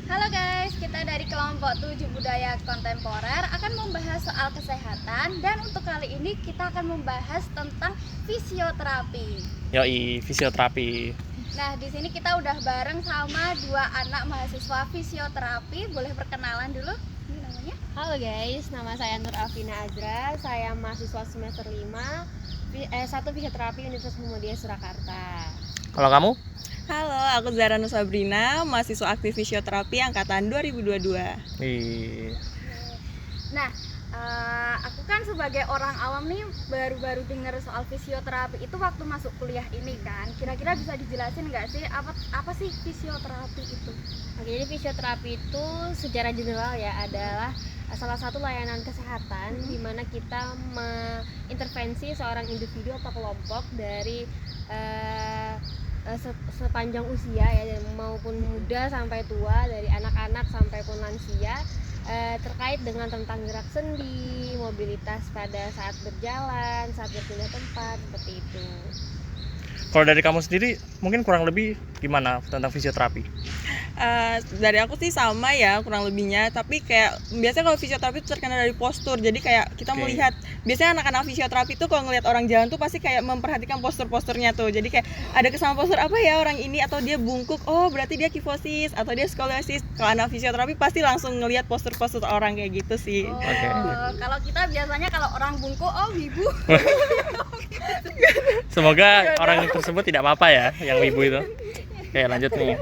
Halo guys, kita dari kelompok 7 Budaya Kontemporer akan membahas soal kesehatan, dan untuk kali ini kita akan membahas tentang fisioterapi. Yoi, fisioterapi. Nah, di sini kita udah bareng sama dua anak mahasiswa fisioterapi. Boleh perkenalan dulu? Ini namanya? Halo guys, nama saya Nur Alvina Azra. Saya mahasiswa semester 5 S1 Fisioterapi Universitas Muhammadiyah Surakarta. Kalau kamu? Halo, aku Zara Nusabrina, mahasiswa aktif fisioterapi angkatan 2022. Nah, aku kan sebagai orang awam nih baru-baru dengar soal fisioterapi itu waktu masuk kuliah ini kan. Kira-kira bisa dijelasin nggak sih apa sih fisioterapi itu? Oke, jadi fisioterapi itu secara general ya adalah salah satu layanan kesehatan di mana kita mengintervensi seorang individu atau kelompok dari sepanjang usia ya, maupun muda sampai tua, dari anak-anak sampai pun lansia, terkait dengan tentang gerak sendi, mobilitas pada saat berjalan, saat berpindah tempat, seperti itu. Kalau dari kamu sendiri, mungkin kurang lebih gimana tentang fisioterapi? Dari aku sih sama ya kurang lebihnya, tapi kayak biasanya kalau fisioterapi itu terkenal dari postur, jadi kayak kita melihat biasanya anak-anak fisioterapi itu kalau ngelihat orang jalan tuh pasti kayak memperhatikan posturnya tuh, jadi kayak ada kesamaan postur apa ya orang ini, atau dia bungkuk, oh berarti dia kifosis atau dia skoliosis. Kalau anak fisioterapi pasti langsung ngelihat postur orang kayak gitu sih. Kalau kita biasanya kalau orang bungkuk, oh wibu. Semoga orang tersebut tidak apa-apa ya, yang ibu itu. Oke, lanjut nih.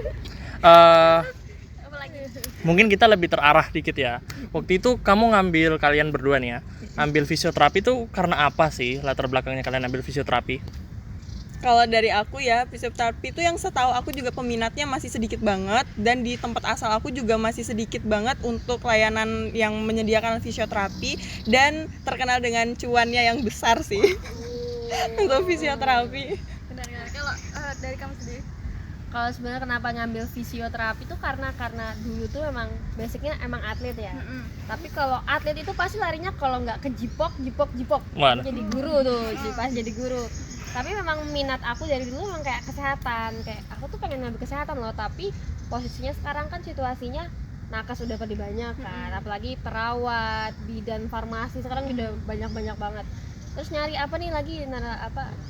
Mungkin kita lebih terarah dikit ya. Waktu itu kamu ngambil, kalian berdua nih ya, ambil fisioterapi itu karena apa sih latar belakangnya kalian ambil fisioterapi? Kalau dari aku ya, fisioterapi itu yang setahu aku juga peminatnya masih sedikit banget, dan di tempat asal aku juga masih sedikit banget untuk layanan yang menyediakan fisioterapi, dan terkenal dengan cuannya yang besar sih untuk fisioterapi. Benar-benar. Kalau dari kamu sendiri? Kalau sebenarnya kenapa ngambil fisioterapi itu karena dulu tuh memang basicnya emang atlet ya. Tapi kalau atlet itu pasti larinya kalau nggak ke jipok. Mana? Jadi guru tuh, pas jadi guru. Tapi memang minat aku dari dulu memang kayak kesehatan, kayak aku tuh pengen ngambil kesehatan loh. Tapi posisinya sekarang kan situasinya nakes udah pada banyak kan, apalagi perawat, bidan, farmasi sekarang udah banyak banget. Terus nyari apa nih lagi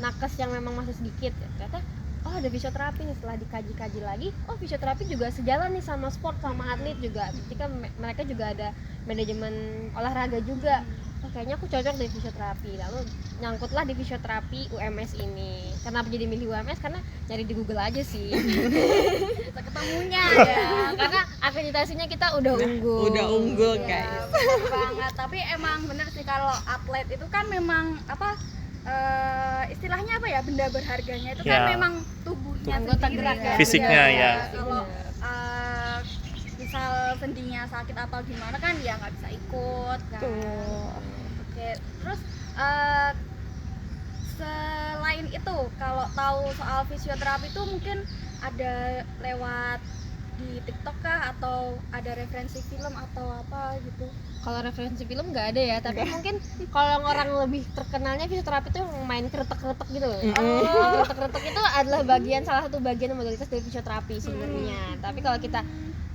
nakes yang memang masih sedikit. Ternyata oh ada fisioterapi nih. Setelah dikaji lagi, oh fisioterapi juga sejalan nih sama sport, sama atlet juga, ketika mereka juga ada manajemen olahraga juga. Oh kayaknya aku cocok di fisioterapi, lalu nyangkutlah di fisioterapi UMS ini. Kenapa jadi milih UMS? Karena nyari di Google aja sih. Ketemunya Ya, karena akreditasinya kita udah unggul guys. Benar banget. Tapi emang bener sih kalau atlet itu kan memang istilahnya apa ya, benda berharganya itu kan memang tubuhnya anggota sendiri, gerak ya. Fisiknya ya. Kalau misal sendinya sakit atau gimana kan ya nggak bisa ikut kan. Oke, terus selain itu kalau tahu soal fisioterapi itu mungkin ada lewat di TikTok kah, atau ada referensi film atau apa gitu? Kalau referensi film nggak ada ya, tapi mungkin kalau orang lebih terkenalnya fisioterapi itu yang main kretek-kretek gitu loh. Kretek-kretek itu adalah salah satu bagian modalitas dari fisioterapi sebenarnya. Tapi kalau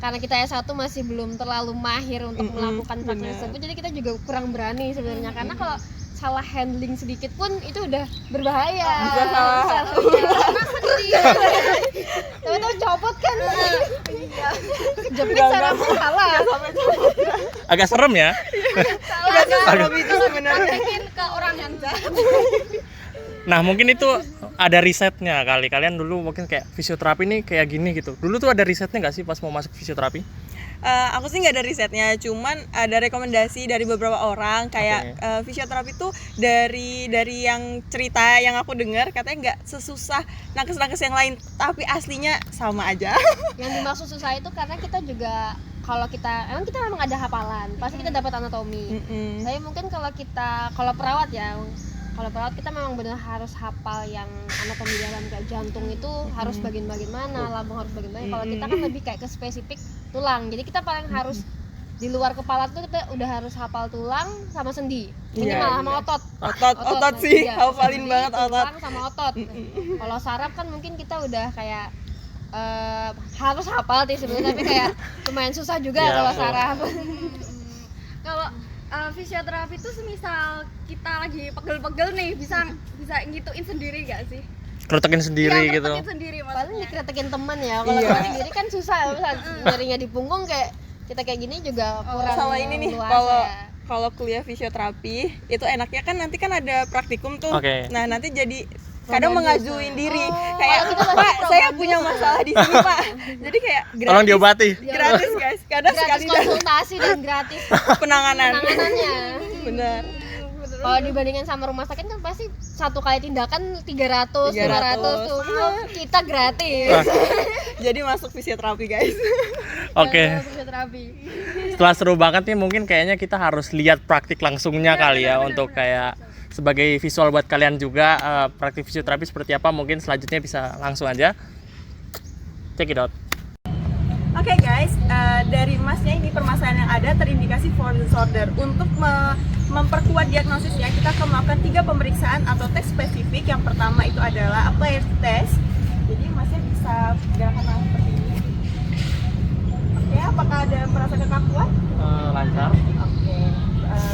karena kita S1 masih belum terlalu mahir untuk melakukan praktek tersebut, jadi kita juga kurang berani sebenarnya, karena kalau salah handling sedikit pun itu udah berbahaya. Karena sedih. Tahu-tahu copot kan. Kejepit secara salah. Agak serem ya. Agak itu sebenarnya. Mungkin ke orang yang jahat. Nah, mungkin itu ada risetnya kali. Kalian dulu mungkin kayak fisioterapi ini kayak gini gitu. Dulu tuh ada risetnya nggak sih pas mau masuk fisioterapi? Aku sih nggak ada risetnya, cuman ada rekomendasi dari beberapa orang kayak fisioterapi tuh dari yang cerita yang aku dengar katanya nggak sesusah nakes yang lain, tapi aslinya sama aja. Yang dimaksud susah itu karena kita juga kalau kita memang ada hafalan, pasti kita dapat anatomi. Tapi mungkin kalau perawat kita memang benar harus hafal yang anatomi dalam, kayak jantung itu harus bagian-bagian mana, lambung harus bagian mana. Kalau kita kan lebih kayak ke spesifik tulang, jadi kita paling harus di luar kepala tuh kita udah harus hafal tulang sama sendi, minimal sama otot sih, hafalin banget otot. Tulang sama otot. Kalau saraf kan mungkin kita udah kayak harus hafal sih sebenarnya, tapi kayak lumayan susah juga Iya, kalau betul. saraf. Kalau fisioterapi itu semisal kita lagi pegel-pegel nih bisa ngituin sendiri gak sih? Kretekin sendiri Iya, gitu. ngertekin sendiri Paling maksudnya. dikretekin teman ya, kalau Iya. kalau sendiri kan susah, misal nyarinya di punggung kayak kita kayak gini juga kurang Sama ini nih, luasa. kalau kuliah fisioterapi itu enaknya kan nanti kan ada praktikum tuh. Oke. Nah, nanti jadi kadang Program mengajuin diri kayak kalau kita masuk Pak, saya program punya masalah di sini, Pak. Jadi kayak Tolong diobati. gratis guys. Kadang Gratis sekali dan konsultasi dan gratis penanganannya. penanganannya. Kalau dibandingkan sama rumah sakit kan pasti satu kali tindakan 300, 500 tuh. Kita gratis. Wah, Jadi masuk fisioterapi guys. Oke. Fisioterapi. Setelah seru banget nih, mungkin kayaknya kita harus lihat praktik langsungnya kali ya, untuk kayak sebagai visual buat kalian juga praktik fisioterapi seperti apa. Mungkin selanjutnya bisa langsung aja check it out. Oke guys, dari masnya ini permasalahan yang ada terindikasi Frozen shoulder. Untuk memperkuat diagnosisnya, kita akan melakukan 3 pemeriksaan atau tes spesifik. Yang pertama itu adalah applied test. Jadi masnya bisa gerakan tangan seperti ini. Oke, apakah ada merasa kekakuan? Lancar. Oke,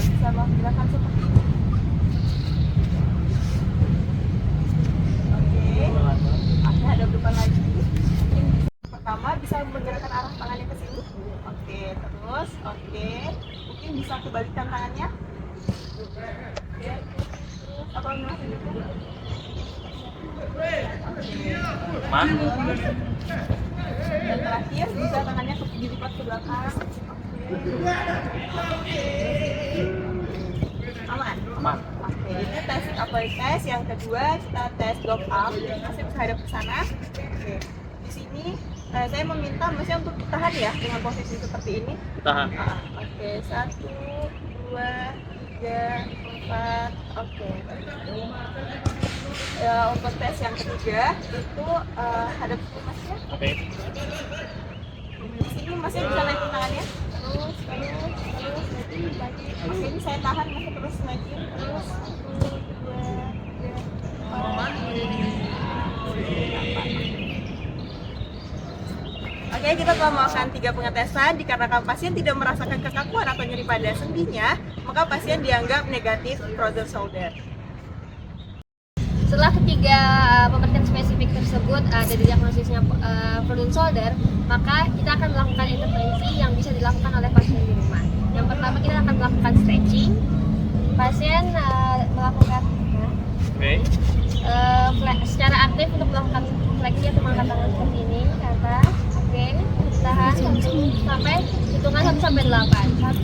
bisa melakukan gerakan seperti ini. Oke, hadap depan lagi. Pertama bisa menggerakkan arah tangannya ke sini. Oke, terus oke. Mungkin bisa kebalikkan tangannya. Oke. Terus apa masih gitu? Mas. Dan terakhir bisa tangannya dilipat ke belakang. Aman. Aman. Oke, ini tes applied test. Yang kedua kita tes drop arm. Jadi masih bisa hadap ke sana. Oke. Di sini saya meminta masnya untuk tahan ya dengan posisi seperti ini. Tahan. Oke, 1, 2, 3, 4. Oke. Untuk tes yang ketiga itu hadap ke masnya. Oke. Di sini masnya bisa naikin tangannya. Terus lagi. Oke, ini saya tahan masih terus naikin. Terus 1, 2, 3, 4. Oke, kita telah melakukan 3 pengetesan. Dikarenakan pasien tidak merasakan kekakuan atau nyeri pada sendinya, maka pasien dianggap negatif frozen shoulder. Setelah ketiga pemeriksaan spesifik tersebut ada diagnosisnya frozen shoulder, maka kita akan melakukan intervensi yang bisa dilakukan oleh pasien di rumah. Yang pertama kita akan melakukan stretching. Pasien melakukan Oke. secara aktif untuk melakukan fleksi atau mengangkat tangan seperti ini ke atas. Oke, tahan sampai hitungan 1 sampai 8. 1,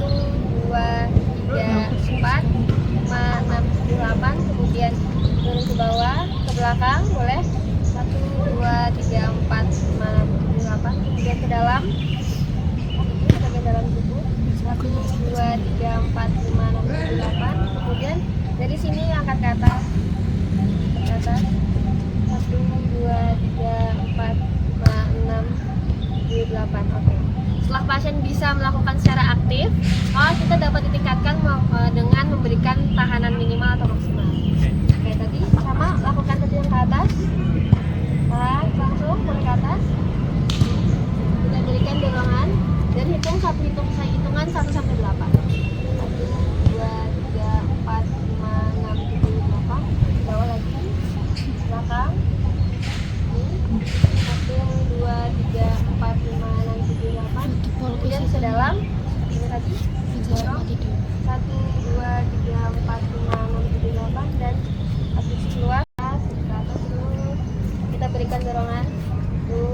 2, 3, 4, 5, 6, 7, 8. Kemudian turun ke bawah, ke belakang boleh. 1, 2, 3, 4, 5, 6, 7, 8. Kemudian ke dalam. Ini bagian dalam tubuh. 1, 2, 3, 4, 5, 6, 7, 8. Kemudian dari sini angkat ke atas. Ke atas. 1, 2, 3, 4, 5, 6, 7, 8. Oke. Setelah pasien bisa melakukan secara aktif, kita dapat ditingkatkan dengan memberikan tahanan minimal atau maksimal. Oke, tadi sama lakukan tadi yang ke atas. Tahan langsung boleh ke atas. Kita berikan dorongan dan hitungan 1 sampai 8. 1, 2, 3, 4, 5, 6, 7, 8. Bawah lagi. Belakang. 1, 2, 3, 4, 5, 6, 7, 8. Kemudian ke dalam seperti ini tadi. 1, 2, 3, 4, 5, 6, 7, 8. Dan habis keluar ke atas terus. Kita berikan dorongan 1, 2,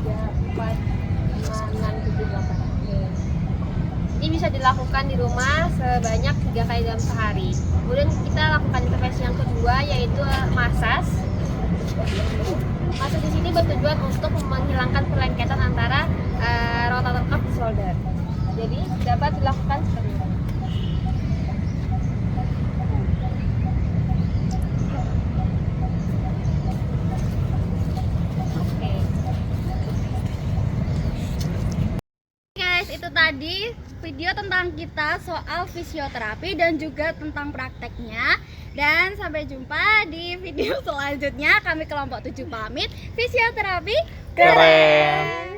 3, 4, 5, 6, 7, 8. Oke. Ini bisa dilakukan di rumah sebanyak 3 kali dalam sehari. Kemudian kita lakukan intervensi yang kedua yaitu massage. Massage di sini bertujuan untuk menghilangkan perlengketan antara rotator cuff di shoulder. Jadi dapat dilakukan seperti ini. Oke. Guys, itu tadi video tentang kita soal fisioterapi dan juga tentang prakteknya. Dan sampai jumpa di video selanjutnya. Kami kelompok 7 pamit. Fisioterapi Keren.